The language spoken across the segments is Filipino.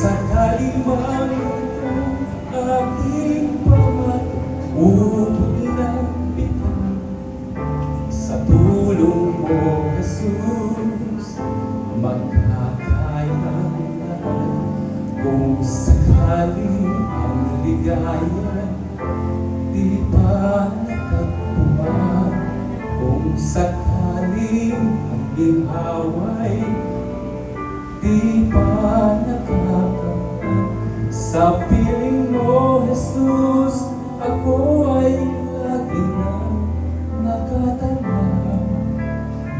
Sakali man itong aking pamahubog ng bitin, sa tulong mo, Jesus, magkakayanan. Kung sakali ang ligaya di pa natagpuan, kung sakali ang ginhawa'y di pa nakakapan, sa piling mo, Jesus, ako ay lagi na nakatanaw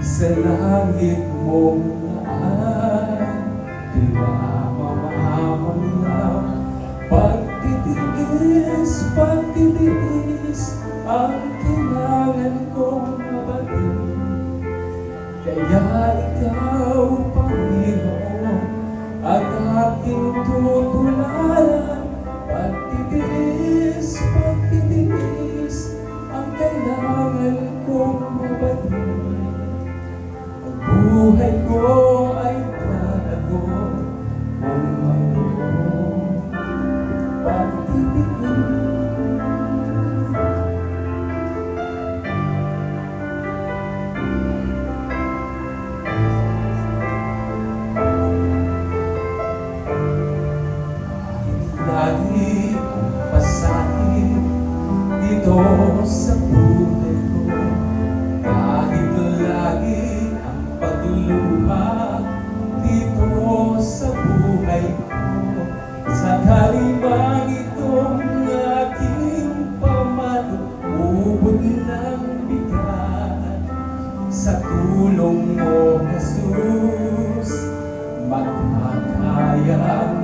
sa langit mong laan. Di na mamamangyaw, pagtitiis ang kailangan kong mabatid. Kaya ikaw, Panginoon, ang aking tutularan. Pagtitiis ang kailangan kong mabatid. Ang buhay ko ay planago kung mayroong pagtitiis. Lagi ang pasahin dito sa buhay ko, kahit lagi ang pagluha dito sa buhay ko. Sakali bang itong aking pamahubog ng bigat, sa tulong mo, Jesus, magkakaya.